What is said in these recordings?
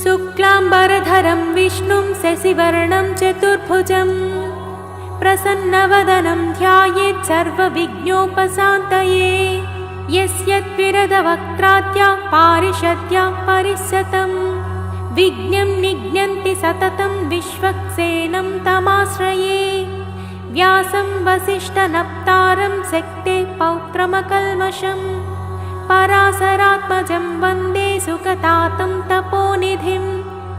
शुक्लाम्बरधरं विष्णुं शशिवर्णं चतुर्भुजं प्रसन्नवदनं ध्यायेत् सर्वविघ्नोपशान्तये। यस्य द्विरदवक्त्राद्या पारिषद्या परिषतं विघ्नं निघ्नन्ति सततं विश्वक्सेनं तमाश्रये। व्यासं वसिष्ठनप्तारं शक्ते पौत्रमकल्मषं पराशरात्मजं वन्दे सुखतातं तपोनिधिं।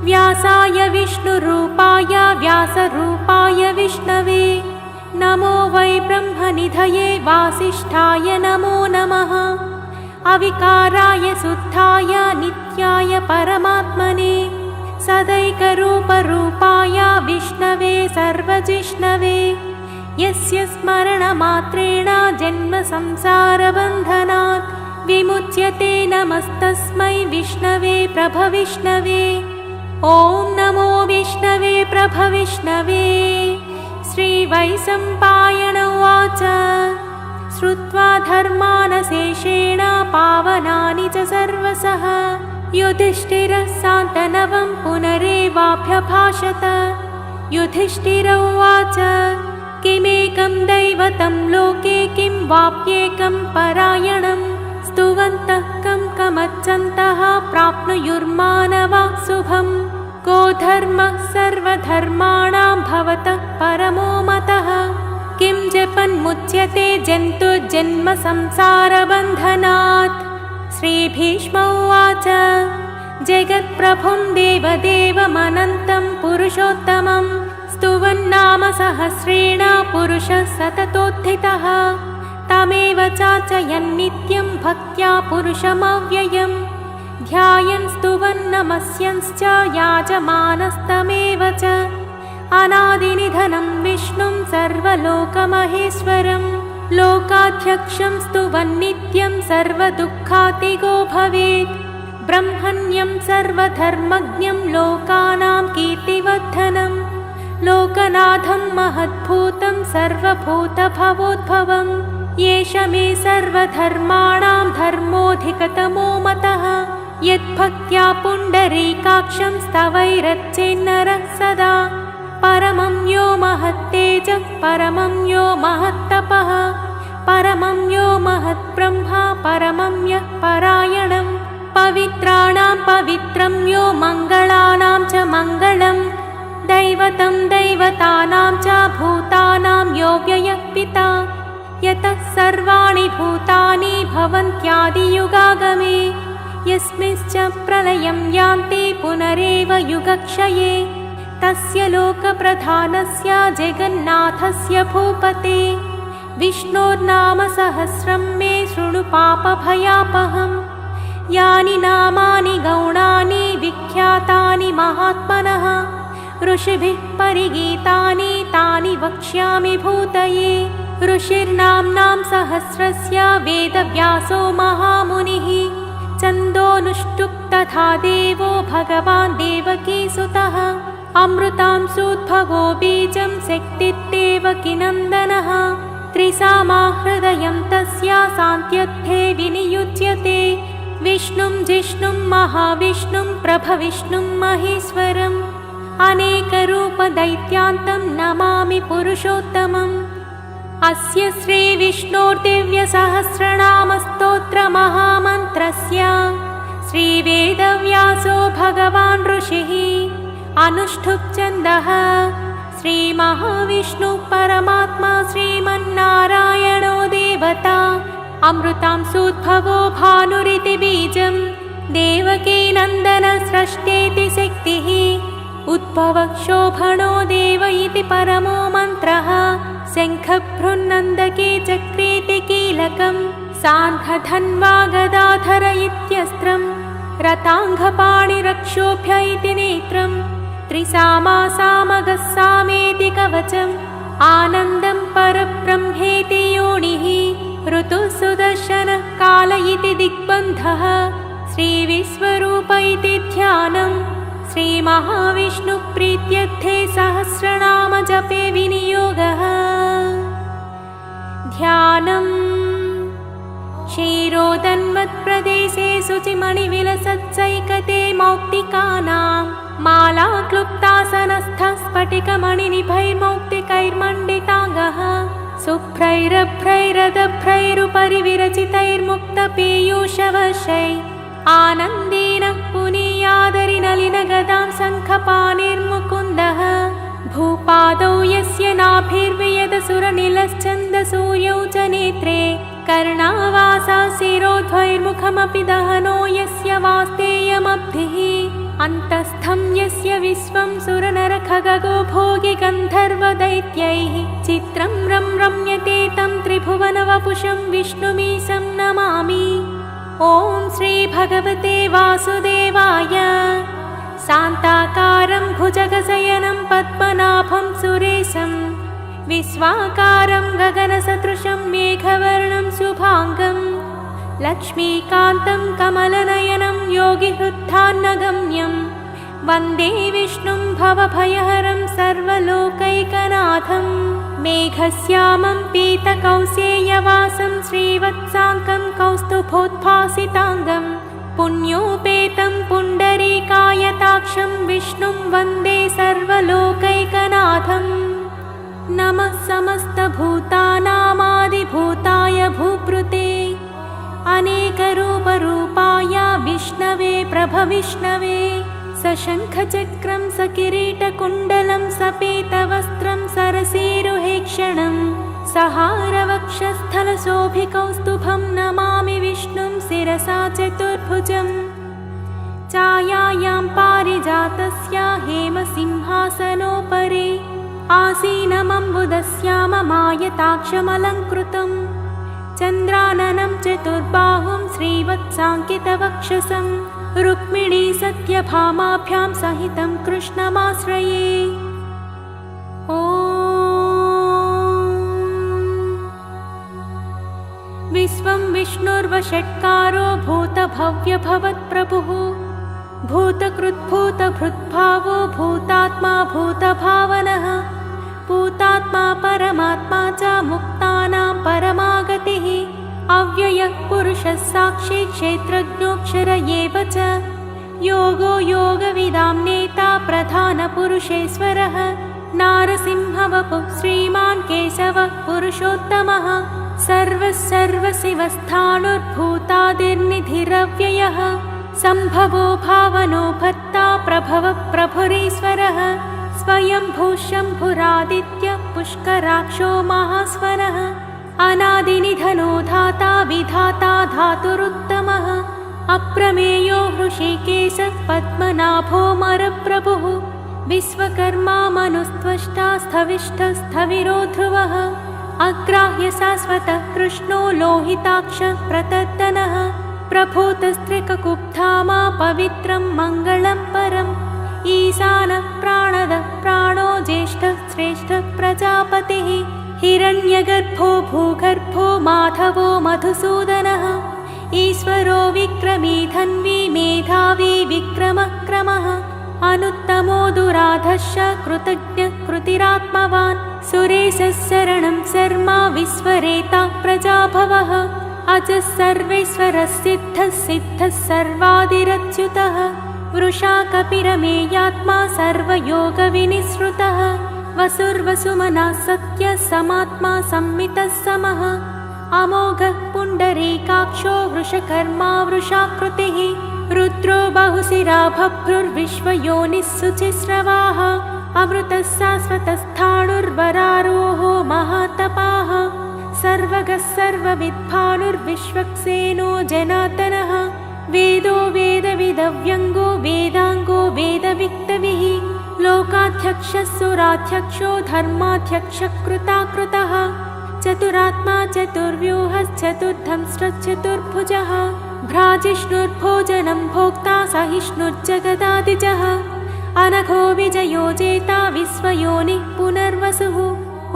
व्यासाय विष्णुरूपाय व्यासरूपाय विष्णवे नमो वै ब्रह्मनिधये वासिष्ठाय नमो नमः। अविकाराय शुद्धाय नित्याय परमात्मने सदैकरूपरूपाय विष्णवे सर्वजिष्णवे। यस्य स्मरणमात्रेण जन्मसंसारबन्धनात् विमुच्यते नमस्तस्मै विष्णवे प्रभविष्णवे। ॐ नमो विष्णवे प्रभविष्णवे। श्रीवैशम्पायन उवाच श्रुत्वा धर्मानशेषेण पावनानि च सर्वशः युधिष्ठिरः शान्तनवं पुनरेवाभ्यभाषत। युधिष्ठिर उवाच किमेकं दैवतं लोके किं वाप्येकं परायणं स्तुवन्तः कं कमच्चन्तः प्राप्नुयुर्मानवाः शुभम्। को धर्मः सर्वधर्माणां भवतः परमो मतः किं जपन्मुच्यते जन्तुर्जन्म संसारबन्धनात्। श्रीभीष्म उवाच जगत्प्रभुं देवदेवमनन्तं पुरुषोत्तमं स्तुवन्नाम सहस्रेण पुरुषः सततोत्थितः। तमेव चार्चयन् नित्यं भक्त्या पुरुषमव्ययम् ध्यायन् स्तुवन् नमस्यंश्च याजमानस्तमेव च। अनादिनिधनं विष्णुं सर्वलोकमहेश्वरं लोकाध्यक्षं स्तुवन् नित्यं सर्वदुःखातिगो भवेत्। ब्रह्मण्यं सर्वधर्मज्ञं लोकानां कीर्तिवर्धनं लोकनाथं महद्भूतं सर्वभूतभवोद्भवम्। एष मे सर्वधर्माणां धर्मोऽधिकतमो मतः यद्भक्त्या पुण्डरीकाक्षं स्तवैरर्चेन्नरः सदा। परमं यो महत्तेजः परमं यो महत्तपः परमं यो महद्ब्रह्मा परमं यः परायणं पवित्राणां पवित्रं यो मङ्गलानां च मङ्गलम्। दैवतं दैवतानां च भूतानां यो व्ययः पिता यतः सर्वाणि भूतानि भवन्त्यादियुगागमे। यस्मिंश्च प्रलयं यान्ति पुनरेव युगक्षये तस्य लोकप्रधानस्य जगन्नाथस्य भूपते विष्णोर्नाम सहस्रं मे शृणु पापभयापहम्। यानि नामानि गौणानि विख्यातानि महात्मनः ऋषिभिः परिगीतानि तानि वक्ष्यामि भूतये। ऋषिर्नाम्नां सहस्रस्य वेदव्यासो महामुनिः छन्दोनुष्टुप् तथा देवो भगवान् देवकीसुतः। अमृतांशोद्भवो बीजं शक्तिर्देवकीनन्दनः त्रिसामाहृदयं तस्य शान्त्यर्थे विनियुज्यते। विष्णुं जिष्णुं महाविष्णुं प्रभविष्णुं महेश्वरम् अनेकरूपदैत्यान्तं नमामि पुरुषोत्तमम्। अस्य श्रीविष्णोर्दिव्यसहस्रनामस्तोत्रमहामन्त्रस्य श्रीवेदव्यासो भगवान् ऋषिः अनुष्ठुप् छन्दः। श्रीमहाविष्णुः परमात्मा श्रीमन्नारायणो देवता अमृतांशोद्भवो भानुरिति बीजं देवकीनन्दन स्रष्टेति शक्तिः उद्भवः शोभनो देव इति परमो मन्त्रः। शङ्खभ्रुन्नन्दके चक्रेति कीलकं साङ्खधन्वा गदाधर इत्यस्त्रं रताङ्गपाणिरक्षोभ्य इति नेत्रं त्रिसामा सामगः सामेति कवचम् आनन्दं परब्रह्मेति योनिः ऋतुः सुदर्शनः काल इति दिग्बन्धः श्रीविश्वरूप इति ध्यानम्। श्रीमहाविष्णुप्रीत्यर्थे सहस्रनाम जपे विनियोगः। ध्यानम् क्षीरोदन्वत्प्रदेशे शुचिमणिविलसत्सैकते मौक्तिकानां माला क्लुप्तासनस्थः स्फटिकमणिनिभैर्मौक्तिकैर्मण्डिताङ्गः शुभ्रैरभ्रैरदभ्रैरुपरि विरचितैर्मुक्तपीयूषवशैः आनन्देन पुनीयादरिनलिनगदां शङ्खपाणिर्मुकुन्दः भूपादौ यस्य नाभिर्वियदसुरनिलश्चन्दसूर्यौ च नेत्रे कर्णावासा शिरोध्वैर्मुखमपि दहनो यस्य वास्तेयमब्धिः अन्तस्थं यस्य विश्वं सुरनरखगगो भोगि गन्धर्वदैत्यैः चित्रं रम्यते तं त्रिभुवनवपुषं विष्णुमीशं नमामि। ॐ श्रीभगवते वासुदेवाय। शान्ताकारं भुजगशयनं पद्मनाभं सुरेशं विश्वाकारं गगनसदृशं मेघवर्णं शुभाङ्गं लक्ष्मीकान्तं कमलनयनं योगिहृद्धान्नगम्यं वन्दे विष्णुं भवभयहरं सर्वलोकैकनाथं मेघश्यामं पीतकौशेयवासं श्रीवत्साङ्कं कौस्तुभोद्भासिताङ्गं पुण्योपेतं पुण्डरीकायताक्षं विष्णुं वन्दे सर्वलोकैकनाथम्। नमः समस्तभूतानामादिभूताय भूभृते अनेकरूपरूपाय विष्णवे प्रभविष्णवे सशङ्खचक्रं सकिरीटकुण्डलं सपीतवस्त्रं सरसीरुहेक्षणं सहारवक्षस्थलशोभिकौस्तुभं नमामि विष्णुं शिरसा चतुर्भुजम्। छायायां पारिजातस्य हेमसिंहासनोपरि आसीनमम्बुदस्याममायताक्षमलङ्कृतं चन्द्राननं चतुर्बाहुं श्रीवत्साङ्कितवक्षसं रुक्मिणी सत्यभामाभ्यां सहितं कृष्णमाश्रये। ॐ विश्वं विष्णुर्वषट्कारो भूतभव्यभवत्प्रभुः भूतकृद्भूतभृद्भावो भूतात्मा भूतभावनः भूतात्मा परमात्मा च मुक्तानां परमागतिः अव्ययः पुरुषः साक्षी क्षेत्रज्ञोऽक्षर एव च योगो योगविदां नेता प्रधानपुरुषेश्वरः नारसिंहवपुः श्रीमान् केशवः पुरुषोत्तमः सर्वशिवस्थाणुर्भूतादिर्निधिरव्ययः सम्भवो भावनो भर्ता प्रभवः प्रभुरीश्वरः स्वयंभू शम्भुरादित्यः पुष्कराक्षो महास्वरः अनादिनिधनो धाता विधाता धातुरुत्तमः अप्रमेयो हृषीकेशः पद्मनाभो मरप्रभुः विश्वकर्मा मनुस्त्वष्टा स्थविष्ठस्थविरो ध्रुवः अग्राह्य शाश्वतः कृष्णो लोहिताक्षः प्रतर्दनः प्रभूतस्त्रिककुब्धामा पवित्रं मङ्गलं परम् ईशानः प्राणदः प्राणो ज्येष्ठः श्रेष्ठः प्रजापतिः हिरण्यगर्भो भूगर्भो माधवो मधुसूदनः ईश्वरो विक्रमी धन्वी मेधावी विक्रमः क्रमः अनुत्तमो दुराधश्च कृतज्ञः कृतिरात्मवान् सुरेशः शरणं शर्मा विश्वरेता प्रजाभवः अजः सर्वेश्वरः सिद्धः सिद्धः सर्वादिरच्युतः वृषा कपिरमेयात्मा सर्वयोगविनिसृतः वसुर्वसुमनः सत्यः समात्मा संमितः समः अमोघः पुण्डरीकाक्षो वृषकर्मा वृषाकृतिः रुद्रो बहुशिरा बभ्रुर्विश्वयोनिः शुचिस्रवाः अमृतः शाश्वतस्थाणुर्वरारोहो महातपाः सर्वगः सर्वविद्भानुर्विश्वक्सेनो जनार्दनः वेदो वेदविदव्यङ्गो वेदाङ्गो वेदविक्तविः लोकाध्यक्षः सुराध्यक्षो धर्माध्यक्षः कृताकृतः चतुरात्मा चतुर्व्यूहश्चतुर्धंष्ट्रचतुर्भुजः भ्राजिष्णुर्भोजनं भोक्ता सहिष्णुर्जगदादिजः अनघो विजयो जेता विश्वयोनिः पुनर्वसुः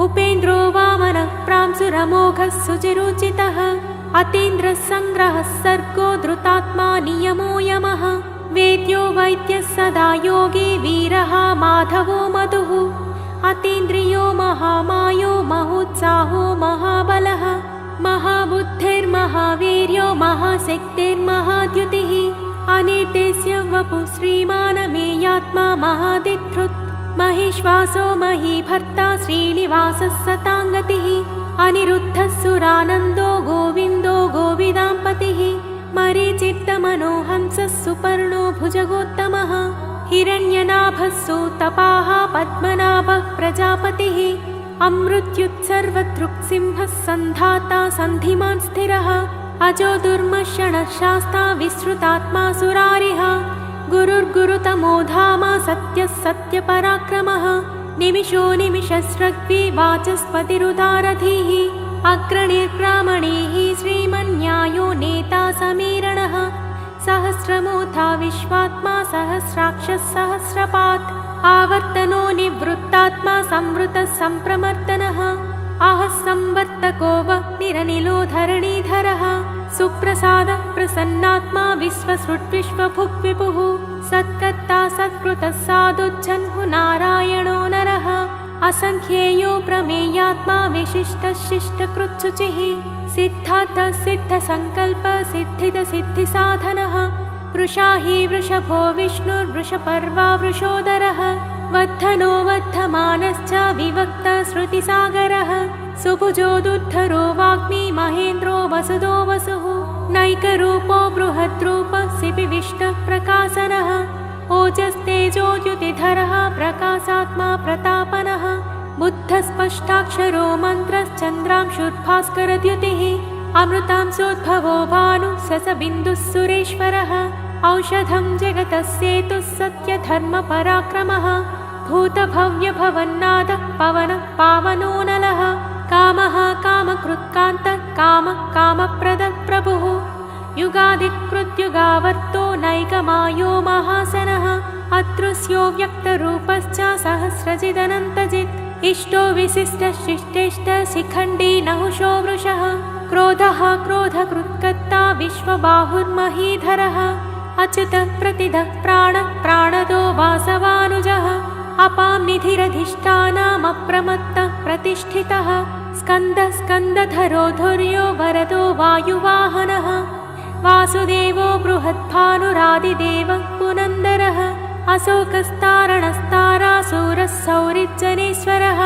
उपेन्द्रो वामनः प्रांशुरमोघः शुचिरुचितः अतीन्द्रः सङ्ग्रहः सर्गो धृतात्मा नियमो यमः वेद्यो वैद्यः सदा योगी वीरः माधवो मधुः अतीन्द्रियो महामायो महोत्साहो महाबलः महाबुद्धिर्महातेजो महावीर्यो महाशक्तिर्महाद्युतिः अनिर्देश्य वपु श्रीमानमेयात्मा महादिधृत् महिश्वासो महीभर्ता श्रीनिवासः सताङ्गतिः अनिरुद्धः सुरानन्दो गोविन्दो गोविदाम्पतिः मरीचित्तमनोहंसः सुपर्णो भुजगोत्तमः हिरण्यनाभः सुतपाः पद्मनाभः प्रजापतिः अमृत्युत्सर्वदृक्सिंहः सन्धाता सन्धिमान् स्थिरः अजो दुर्मशनः शास्ता विश्रुतात्मा सुरारिः गुरुर्गुरुतमो धाम सत्यः सत्यपराक्रमः निमिषो निमिषस्रग्वी वाचस्पतिरुदारधीः अग्रणिर्ब्राह्मणैः श्रीमन्न्यायो नेता समीरणः सहस्रमूर्धा विश्वात्मा सहस्राक्षः सहस्रपात् आवर्तनो निवृत्तात्मा संवृतः सम्प्रमर्दनः आहः संवर्तको वह्निरनिलो धरणीधरः सुप्रसादः प्रसन्नात्मा विश्वसृट्विश्वभुग्विपुः सत्कर्ता सत्कृतः साधुज्जह्नु नारायणो नरः असङ्ख्येयो प्रमेयात्मा विशिष्टः शिष्टकृच्छुचिः सिद्धार्थः सिद्धसङ्कल्पः सिद्धिदसिद्धिसाधनः वृषाही वृषभो विष्णुर्वृषपर्वा वृषोदरः वर्धनो वर्धमानश्च विवक्तः श्रुतिसागरः सुभुजो दुद्धरो वाग्मी महेन्द्रो वसुदो वसुः नैकरूपो बृहद्रूपः सिपिविष्टः प्रकाशनः ओजस्तेजोद्युतिधरः प्रकाशात्मा प्रतापनः बुद्धस्पष्टाक्षरो मन्त्रश्चन्द्रांशुर्भास्करद्युतिः अमृतांशोद्भवो भानुः ससबिन्दुः सुरेश्वरः औषधं जगतः सेतुः सत्यधर्मपराक्रमः भूतभव्यभवन्नादः पवनः पावनो नलः कामः कामकृत्कान्तः कामः कामप्रदः प्रभुः युगादिकृद्युगावर्तो नैकमायो महासनः अदृश्यो व्यक्तरूपश्च सहस्रजिदनन्तजित् इष्टो विशिष्टः शिष्टेष्टः शिखण्डी नहुषो वृषः क्रोधः क्रोधकृत्कर्ता विश्वबाहुर्महीधरः अच्युतः प्रतिदः प्राणः प्राणदो वासवानुजः अपां निधिरधिष्ठानमप्रमत्तः प्रतिष्ठितः स्कन्दः स्कन्दधरो धुर्यो वरदो वायुवाहनः वासुदेवो बृहद्भानुरादिदेवः पुनन्दरः अशोकस्तारणस्तारासूरः सौरिज्जनेश्वरः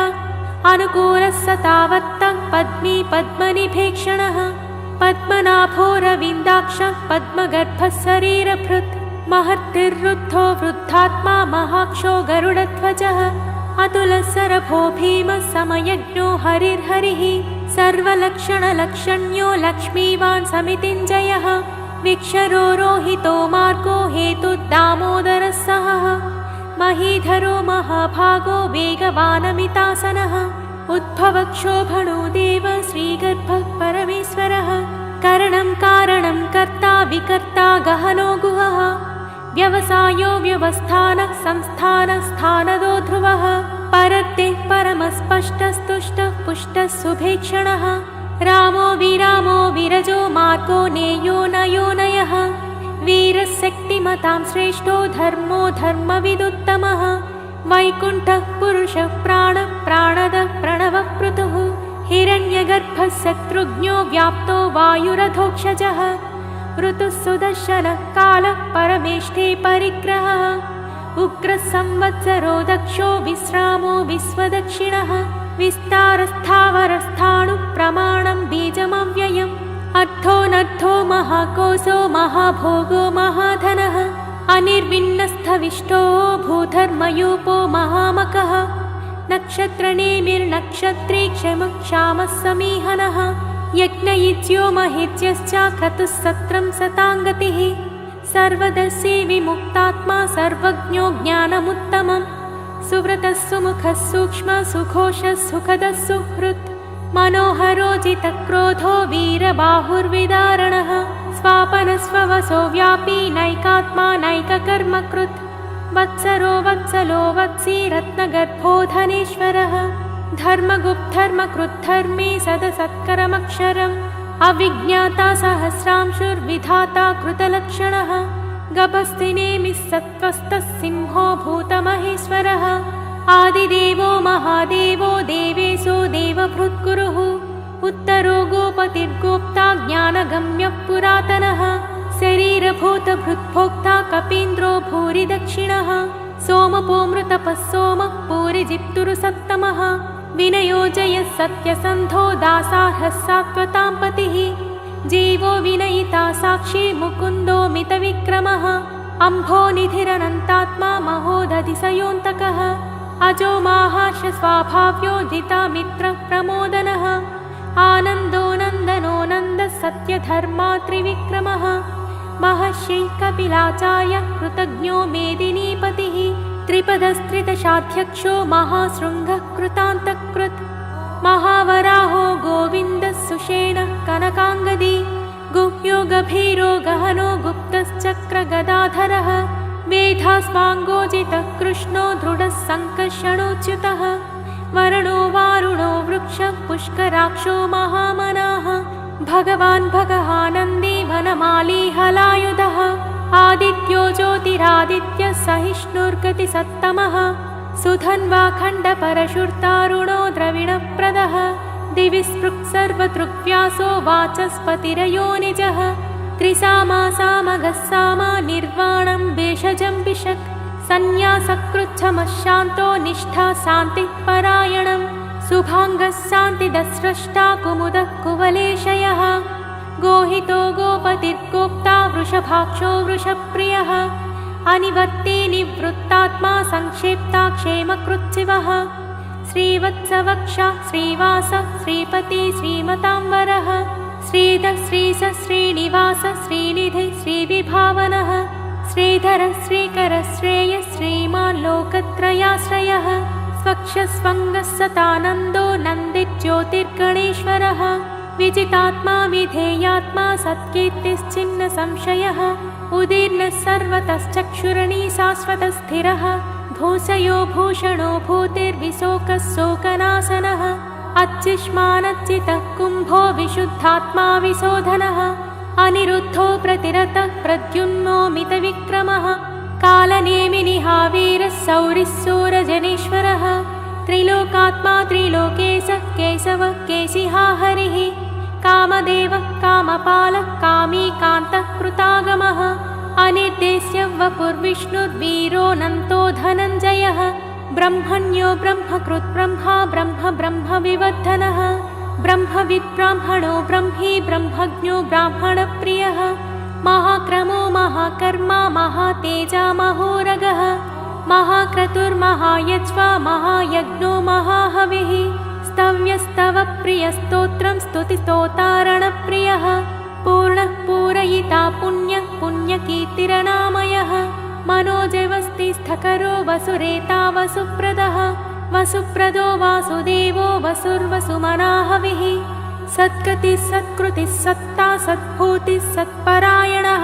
अनुकूलः सतावत्तः पद्मी पद्मनिभेक्षणः पद्मनाभो रविन्दाक्षः पद्मगर्भः शरीरभृत् महर्तिर्रुद्धो वृद्धात्मा महाक्षो गरुडध्वजः अतुलः सरभो भीमः समयज्ञो हरिर्हरिः सर्वलक्षणलक्षण्यो लक्ष्मीवान् समितिञ्जयः विक्षरो रोहितो मार्गो हेतुर्दामोदरः सहः महीधरो महाभागो वेगवानमितासनः उद्भवक्षोभणो देव श्रीगर्भः परमेश्वरः करणं कारणं कर्ता विकर्ता गहनो गुहः व्यवसायो व्यवस्थानः संस्थानः स्थानदो ध्रुवः परत्ते परमस्पष्टस्तुष्टः पुष्टः सुभेक्षणः रामो विरामो विरजो मार्गो नेयो नयो नयः वीरः शक्तिमतां श्रेष्ठो धर्मो धर्मविदुत्तमः वैकुण्ठः पुरुषः प्राणः प्राणदः प्रणवः पृथुः हिरण्यगर्भः शत्रुघ्नो व्याप्तो वायुरधोक्षजः ऋतुः सुदर्शनः कालः परमेष्ठे परिग्रहः उग्रः संवत्सरो दक्षो विश्रामो विश्वदक्षिणः विस्तारस्थावरस्थाणुः प्रमाणं बीजमव्ययम् अर्थोऽनर्थो महाकोशो महाभोगो महाधनः अनिर्विन्नस्थविष्टो भूधर्मयूपो महामकः नक्षत्रनेमिर्नक्षत्री क्षमः क्षामः समीहनः यज्ञयुज्यो महिज्यश्च क्रतुः सत्रं सताङ्गतिः सर्वदर्शी विमुक्तात्मा सर्वज्ञो ज्ञानमुत्तमम् सुव्रतः सुमुखः सूक्ष्मः सुघोषः सुखदः सुहृत् मनोहरो जितक्रोधो वीरबाहुर्विदारणः स्वापनस्ववसो व्यापी नैकात्मा नैककर्मकृत् वत्सरो वत्सलो वत्सी रत्नगर्भो धनेश्वरः धर्मगुप्धर्मकृद्धर्मे सदसत्करमक्षरम् अविज्ञाता सहस्रांशुर्विधाता कृतलक्षणः गभस्तिनेमिः सत्त्वस्तः सिंहो भूतमहेश्वरः आदिदेवो महादेवो देवेशो देवभृद्गुरुः उत्तरो गोपतिर्गोप्ता ज्ञान ज्ञानगम्यः पुरातनः शरीरभूतभृद्भोक्ता कपीन्द्रो भूरि दक्षिणः सोमपोमृतपः सोमः पूरिजिप्तुरुसत्तमः विनयोजयः सत्यसन्धो दासार्हः सात्वतां पतिः जीवो विनयिता साक्षी मुकुन्दो मितविक्रमः अम्भोनिधिरनन्तात्मा महोदधिसयोऽन्तकः अजो माहार्ष स्वाभाव्योदिता मित्रः प्रमोदनः आनन्दो नन्दनो नन्दः सत्यधर्मा त्रिविक्रमः महर्षिः कपिलाचार्यः कृतज्ञो मेदिनीपतिः त्रिपदस्त्रिदशाध्यक्षो महाशृङ्गः कृतान्तकृत् महावराहो गोविन्दः सुषेणः कनकाङ्गदी गुह्यो गभीरो गहनो गुप्तश्चक्रगदाधरः वेधास्वाङ्गोजितः कृष्णो दृढः सङ्कर्षणोच्युतः वरुणो वारुणो वृक्षः पुष्कराक्षो महामनाः भगवान् भगवानन्दी वनमाली हलायुधः आदित्यो ज्योतिरादित्यः सहिष्णुर्गतिसत्तमः सुधन्वा खण्डपरशुर्तारुणो द्रविणप्रदः दिवि स्पृक्सर्वतृक्व्यासो वाचस्पतिरयो निजः त्रिसामासामगः सामा निर्वाणं भेषजं विशक् सन्न्यासकृच्छमशान्तो निष्ठा शान्तिः परायणं शुभाङ्गः शान्तिदस्रष्टा कुमुदः कुवलेशयः गोहितो गोपतिर्गोप्ता वृषभाक्षो वृषप्रियः अनिवर्ती निवृत्तात्मा संक्षेप्ता क्षेमकृच्छिवः श्रीवत्सवक्षा श्रीवास श्रीपति श्रीमताम्बरः श्रीधः श्रीस श्रीनिवास श्रीनिधि श्रीविभावनः श्रीधरः श्रीकरः श्रेयः श्रीमान् लोकत्रयाश्रयः स्वक्षस्वङ्गः सतानन्दो नन्दिज्योतिर्गणेश्वरः विजितात्मा विधेयात्मा सत्कीर्तिश्चिन्न संशयः उदीर्णः सर्वतश्चक्षुरणी शाश्वतस्थिरः भूषयो भूषणो भूतिर्विशोकः शोकनाशनः अच्छिष्मानच्चितः कुम्भो विशुद्धात्मा विशोधनः अनिरुद्धो प्रतिरतः प्रद्युम्नो मितविक्रमः कालनेमिनिहावीरः सौरिः सूरजनेश्वरः त्रिलोकात्मा त्रिलोकेशः केशवः केशिहा हरिः कामदेवः कामपालः कामीकान्तः कृतागमः अनिर्देश्य वपुर्विष्णुर्वीरोऽनन्तो धनञ्जयः ब्रह्मण्यो ब्रह्मकृत् ब्रह्मा ब्रह्म ब्रह्मविवर्धनः ब्रह्मविद्ब्राह्मणो ब्रह्मी ब्रह्मज्ञो ब्राह्मणप्रियः महाक्रमो महाकर्मा महातेजा महोरगः महाक्रतुर्महायज्वा महायज्ञो महाहविः स्तव्यस्तवप्रियस्तोत्रं स्तुतिस्तोतारणप्रियः पूर्णः पूरयिता पुण्यः पुण्यकीर्तिरनामयः मनोजवस्तिस्थकरो वसुरेता वसुप्रदः वसुप्रदो वासुदेवो वसुर्वसुमनाहविः सद्गतिः सत्कृतिः सत्ता सद्भूतिः सत्परायणः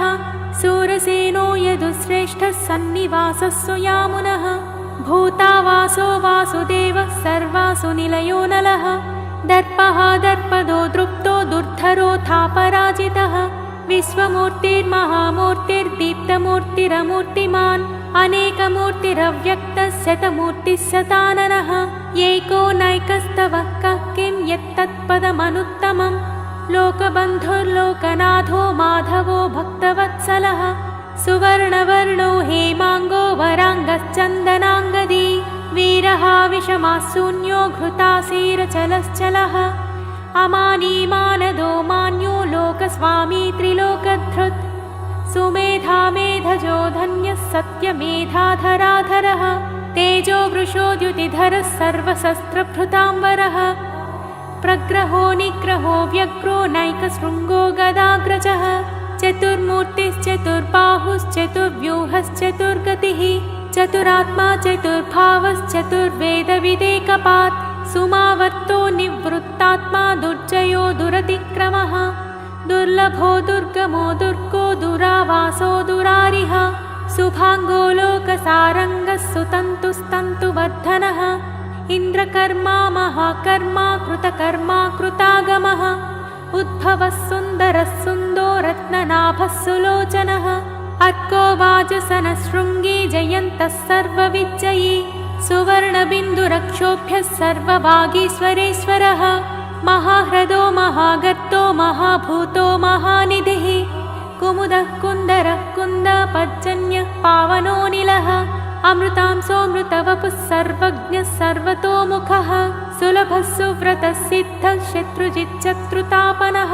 सूरसेनो यदुश्रेष्ठः सन्निवासः सुयामुनः भूतावासो वासुदेवः सर्वासु निलयो नलः दर्पः दर्पदो दृप्तो दुर्धरोऽथापराजितः विश्वमूर्तिर्महामूर्तिर्दीप्तमूर्तिरमूर्तिमान् अनेकमूर्तिरव्यक्तः शतमूर्तिः शताननः एको नैकस्तवः कः किं यत्तत्पदमनुत्तमम् लोकबन्धुर्लोकनाथो माधवो भक्तवत्सलः सुवर्णवर्णो हेमाङ्गो वराङ्गश्चन्दनाङ्गदी वीरः विषमाशून्यो घृतासीरचलश्चलः अमानीमानदो मान्यो लोकस्वामी त्रिलोकधृत् सुमेधा मेधजो धन्यः सत्यमेधाधराधरः तेजो वृषोद्युतिधरः सर्वशस्त्रभृताम्बरः प्रग्रहो निग्रहो व्यग्रो नैकशृङ्गो गदाग्रजः चतुर्मूर्तिश्चतुर्बाहुश्चतुर्व्यूहश्चतुर्गतिः चतुरात्मा चतुर्भावश्चतुर्वेदविदेकपात् सुमावर्तो निवृत्तात्मा दुर्जयो दुरतिक्रमः दुर्लभो दुर्गमो दुर्गो दुरावासो दुरारिः शुभाङ्गो लोकसारङ्गः सुतन्तुस्तन्तुवर्धनः इन्द्रकर्मा महाकर्मा कृतकर्मा कृतागमः उद्भवः सुन्दरः सुन्दो रत्ननाभः सुलोचनः अर्को वाजसनशृङ्गी जयन्तः सर्वविजयी सुवर्णबिन्दुरक्षोभ्यः सर्ववागीश्वरेश्वरः महाह्रदो महागर्तो महाभूतो महानिधिः कुमुदः कुन्दरः कुन्दपर्जन्यः पावनोऽनिलः अमृतांसोऽमृतवपुः सर्वज्ञः सर्वतोमुखः सुलभः सुव्रतः सिद्धः शत्रुजिच्चत्रुतापनः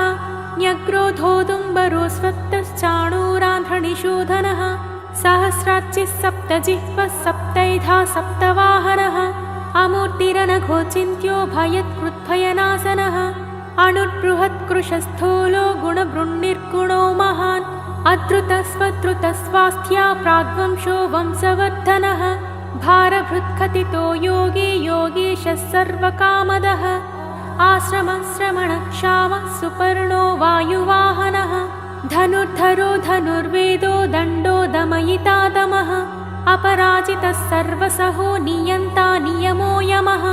न्यग्रोधोदुम्बरो स्वत्तश्चाणूरान्ध्रनिषूदनः सहस्राच्चिः सप्तजिह्वः सप्तैधा सप्तवाहनः अमूर्तिरनघोचिन्त्यो भयत्कृद्भयनाशनः अणुर्बृहत्कृशस्थूलो गुणबृन्निर्गुणो महान् अद्रुतस्वद्रुतस्वास्थ्या प्राग्वंशो वंशवर्धनः भारभृत्कथितो योगी योगीशः सर्वकामदः आश्रमश्रमणक्षामः सुपर्णो वायुवाहनः धनुर्धरो धनुर्वेदो दण्डो दमयिता दमः अपराजितः सर्वसहो नियन्ता नियमो यमः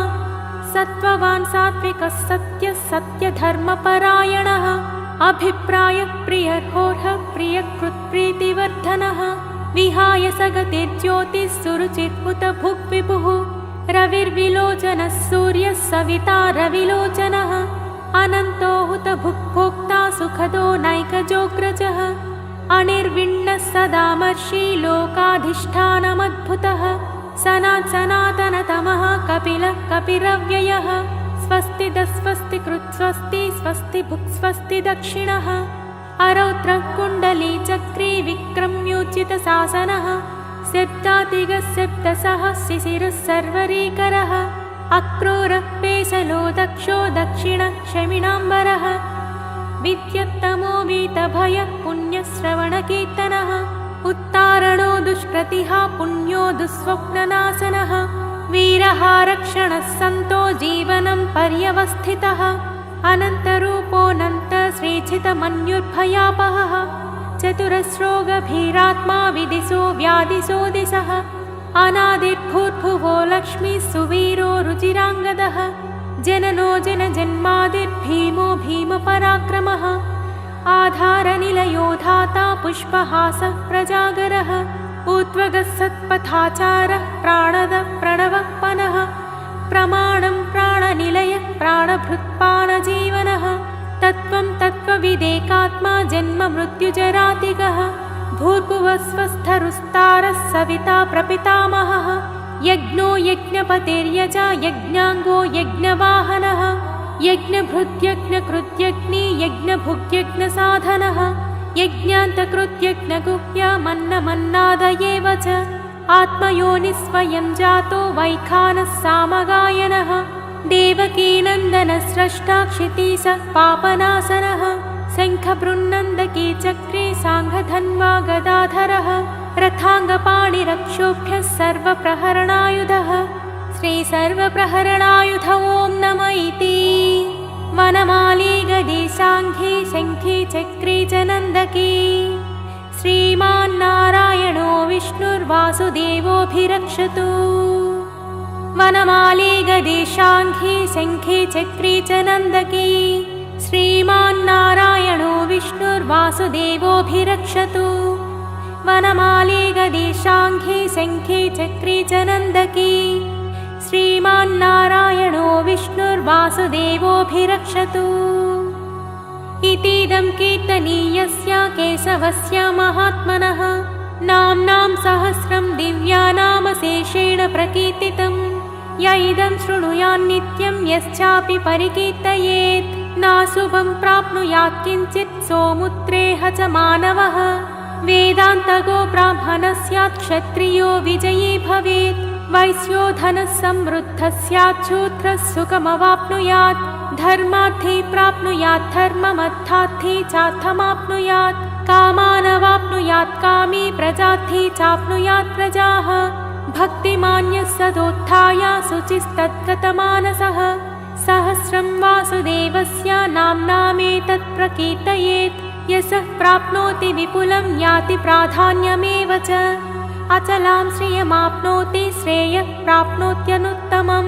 सत्त्ववान् सात्विकः सत्यः सत्यधर्मपरायणः अभिप्रायः प्रियर्होर्हः प्रियकृत्प्रीतिवर्धनः विहाय सगतिर्ज्योतिः सुरुचिर्हुत भुग्विभुः रविर्विलोचनः सूर्यः सविता रविलोचनः अनन्तो हुत भुग्भोक्ता सुखदो नैकजोग्रजः अनिर्विण्णः सदामर्षि लोकाधिष्ठानमद्भुतः सनातनतमः कपिलः कपिरव्ययः स्वस्ति दस्वस्ति कृत्स्वस्ति स्वस्ति भुक्स्वस्ति दक्षिणः अरौत्रः कुण्डली चक्री विक्रम्योचितशासनः सिद्धातिगः सिद्धसः शिशिरः सर्वरीकरः अक्रूरः पेशलो दक्षो दक्षिणः क्षमिणाम्बरः विद्युत्तमो वीतभयः पुण्यश्रवणकीर्तनः उत्तारणो दुष्कृतिः पुण्यो दुःस्वप्ननाशनः वीरः रक्षणः सन्तो जीवनं पर्यवस्थितः अनन्तरूपोऽनन्त श्रीचितमन्युर्भयापहः चतुरस्रोगभीरात्मा विदिशो व्यादिशो दिशः अनादिर्भूर्भुवो लक्ष्मीः सुवीरो रुचिराङ्गदः जननो जनजन्मादिर्भीमो भीमपराक्रमः आधारनिलयो धाता पुष्पहासः प्रजागरः ऊर्ध्वगः सत्पथाचारः प्राणदः प्रणवः पनः प्रमाणं प्राणनिलयः प्राणभृत्पाणजीवनः तत्त्वं तत्त्वविदेकात्मा जन्म मृत्युजरातिगः भूर्भुवस्वस्थरुस्तारः सविता प्रपितामहः यज्ञो यज्ञपतिर्यजा यज्ञाङ्गो यज्ञवाहनः यज्ञभृत्यज्ञकृत्यग्नि यज्ञभुग्यज्ञसाधनः यज्ञान्तकृत्यज्ञगुह्यमन्नमन्नादयेव च आत्मयोनिस्वयं जातो वैखानः सामगायनः देवकीनन्दनस्रष्टा क्षितीशः पापनाशनः शङ्खबृन्नन्दकी चक्रे साङ्घधन्वा गदाधरः रथाङ्गपाणिरक्षोभ्यः सर्वप्रहरणायुधः श्रीसर्वप्रहरणायुध ॐ नम इति वनमाली गदी साङ्घी शङ्खी चक्री च नन्दकी श्रीमान्नारायणो विष्णुर्वासुदेवोऽभिरक्षतु वनमाली गदी शाङ्घी शङ्खी चक्री च नन्दकी श्रीमान्नारायणो विष्णुर्वासुदेवोऽभिरक्षतु वनमाली गदी शाङ्घी शङ्खी चक्री च नन्दकी श्रीमान्नारायणो विष्णुर्वासुदेवोऽभिरक्षतु इतीदं कीर्तनीयस्य केशवस्य महात्मनः नाम्नां सहस्रं दिव्यानामशेषेण प्रकीर्तितं य इदं शृणुयान्नित्यं यश्चापि परिकीर्तयेत् नाशुभं प्राप्नुयात् किञ्चित् सोमुत्रेह च मानवः वेदान्तगो ब्राह्मणः स्यात् क्षत्रियो विजयी भवेत् वैश्यो धनः समृद्धः स्यात् शूद्रः सुखमवाप्नुयात् धर्मार्थी प्राप्नुयात् धर्ममर्थार्थी चार्थमाप्नुयात् कामानवाप्नुयात् कामी प्रजार्थी चाप्नुयात् प्रजाः भक्तिमान्यः सदोत्थाय शुचिस्तद्गतमानसः सहस्रं वासुदेवस्य नाम्नामेतत् प्रकीर्तयेत् यशः प्राप्नोति विपुलं याति प्राधान्यमेव च अचलां श्रियमाप्नोति श्रेयः प्राप्नोत्यनुत्तमं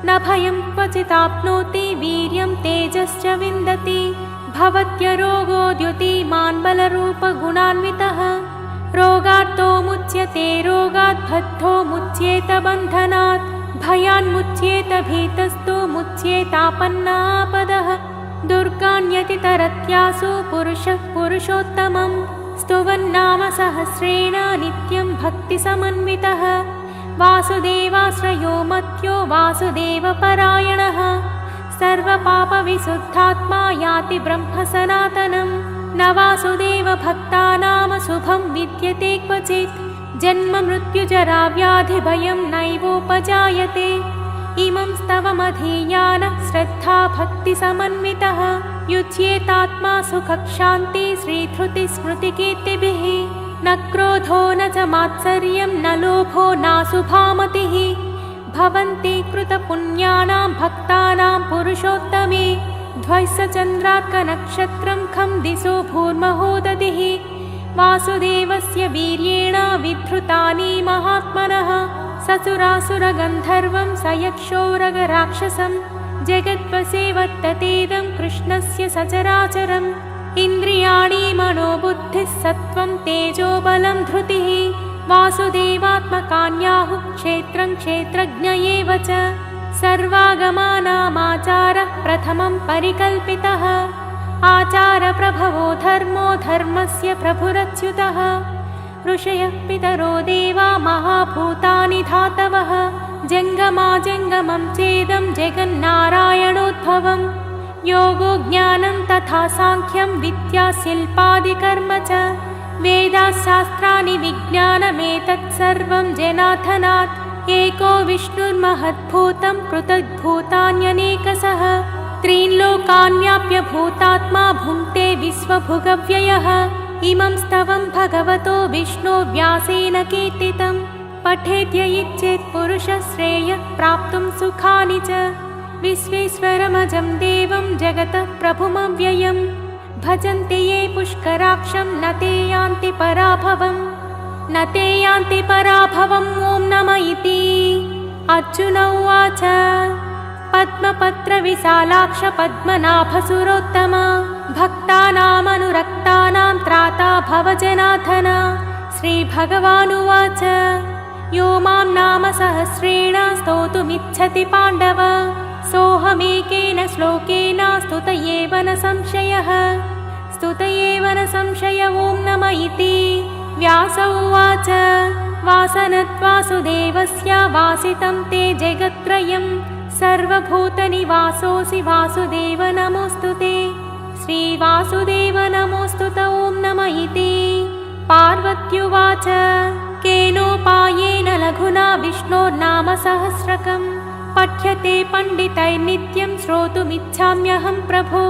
न भयं क्वचिदाप्नोति वीर्यं तेजश्च विन्दति भवत्यरोगो द्युतिमान् बलरूपगुणान्वितः रोगार्तो मुच्यते रोगात् बद्धो मुच्येत बन्धनात् भयान्मुच्येत भीतस्तु मुच्येतापन्नापदः दुर्गान्यतितरत्यासु पुरुषः पुरुषोत्तमं स्तुवन्नाम सहस्रेण नित्यं भक्तिसमन्वितः वासुदेवाश्रयो मत्यो वासुदेवपरायणः सर्वपापविशुद्धात्मा याति ब्रह्म सनातनं न वासुदेवभक्तानां शुभं विद्यते क्वचित् जन्म मृत्युजराव्याधिभयं नैवोपजायते इमं स्तवमधीयानः श्रद्धा भक्तिसमन्वितः युज्येतात्मा सुखक्षान्ति श्रीधृतिस्मृतिकीर्तिभिः न क्रोधो न च मात्सर्यं न लोभो नाशुभामतिः भवन्ति कृतपुण्यानां भक्तानां पुरुषोत्तमे ध्वैसचन्द्रार्कनक्षत्रं खं दिशो भूर्महोदधिः वासुदेवस्य वीर्येण विधृतानि महात्मनः ससुरासुरगन्धर्वं सयक्षोरगराक्षसं जगद्वसे वर्ततेदं कृष्णस्य सचराचरम् इन्द्रियाणि मनोबुद्धिः सत्त्वं तेजोबलं धृतिः वासुदेवात्मकान्याहुः क्षेत्रं क्षेत्रज्ञ एव च सर्वागमानामाचारः प्रथमं परिकल्पितः आचारप्रभवो धर्मो धर्मस्य प्रभुरच्युतः ऋषयः पितरो देवा महाभूतानि धातवः जङ्गमाजङ्गमं चेदं जगन्नारायणोद्भवम् योगो ज्ञानं तथा साङ्ख्यं विद्या शिल्पादिकर्म च वेदाशास्त्राणि विज्ञानमेतत् सर्वं जनाथनात् एको विष्णुर्महद्भूतं पृथग्भूतान्यनेकशः त्रीन् लोकान् व्याप्य भूतात्मा भुङ्क्ते विश्वभुगव्ययः इमं स्तवं भगवतो विष्णो व्यासेन कीर्तितं पठेद्य इच्छेत् पुरुषः श्रेयः प्राप्तुं सुखानि च विश्वेश्वरमजं देवं जगतः प्रभुमव्ययं भजन्ति ये पुष्कराक्षं न ते यान्ति पराभवम् न ते यान्ति पराभवम् ॐ नमः इति अर्जुन उवाच पद्मपत्रविशालाक्ष पद्मनाभसुरोत्तम भक्तानामनुरक्तानां त्राता भव जनार्दन श्रीभगवानुवाच यो मां नाम सहस्रेण स्तोतुमिच्छति पाण्डव सोऽहमेकेन श्लोकेन स्तुत एव न संशयः स्तुत एव न संशय ॐ नमः इति व्यास उवाच वासनत्वासुदेवस्य वासितं ते जगत्त्रयं सर्वभूतनिवासोऽसि वासुदेव नमोऽस्तु ते श्रीवासुदेव नमोऽस्तु ॐ नमः इति पार्वत्युवाच केनोपायेन लघुना विष्णोर्नाम सहस्रकम् पठ्यते पण्डितैर्नित्यं श्रोतुमिच्छाम्यहं प्रभो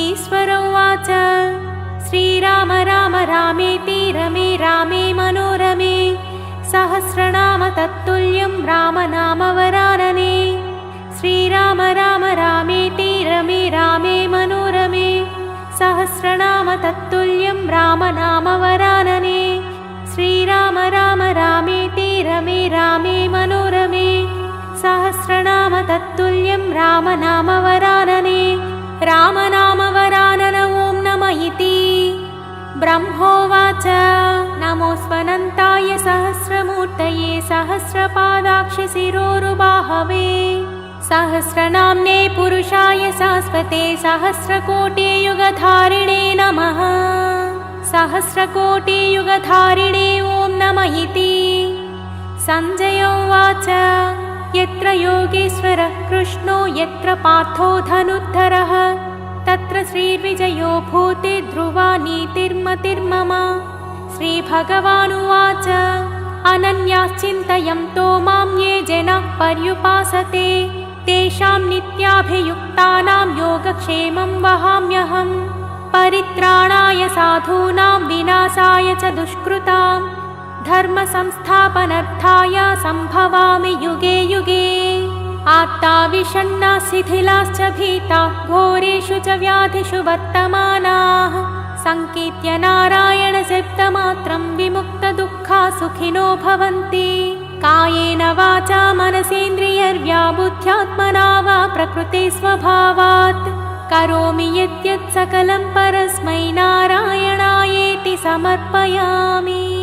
ईश्वर उवाच श्रीराम राम रामेति रमे रामे मनोरमे सहस्रनाम तत्तुल्यं रामनामवरानने श्रीराम राम रामेति रमे रामे मनोरमे सहस्रनाम तत्तुल्यं रामनामवरानने श्रीराम राम रामेति रमे रामे मनोरमे सहस्रनाम तत्तुल्यं रामनामवरानने रामनामवरानन ॐ नमः इति ब्रह्मोवाच नमोऽस्त्वनन्ताय सहस्रमूर्तये सहस्रपादाक्षशिरोरुबाहवे सहस्रनाम्ने पुरुषाय शाश्वते सहस्रकोटियुगधारिणे नमः सहस्रकोटियुगधारिणे ॐ नमः इति सञ्जय उवाच यत्र योगेश्वरः कृष्णो यत्र पार्थो धनुर्धरः तत्र श्रीर्विजयो भूते ध्रुवा नीतिर्मतिर्मम श्रीभगवानुवाच अनन्याश्चिन्तयन्तो मां ये जनाः पर्युपासते तेषां नित्याभियुक्तानां योगक्षेमं वहाम्यहम् परित्राणाय साधूनां विनाशाय च दुष्कृतां धर्मसंस्थापनार्थाय सम्भवामि युगे युगे आत्ता विषण्णाः शिथिलाश्च भीताः घोरेषु च व्याधिषु वर्तमानाः सङ्कीर्त्य नारायणशब्दमात्रं विमुक्तदुःखाः सुखिनो भवन्ति कायेन वाचा मनसेन्द्रियैर्वा बुद्ध्यात्मना वा प्रकृते स्वभावात् करोमि यद्यत् सकलं परस्मै नारायणायेति समर्पयामि।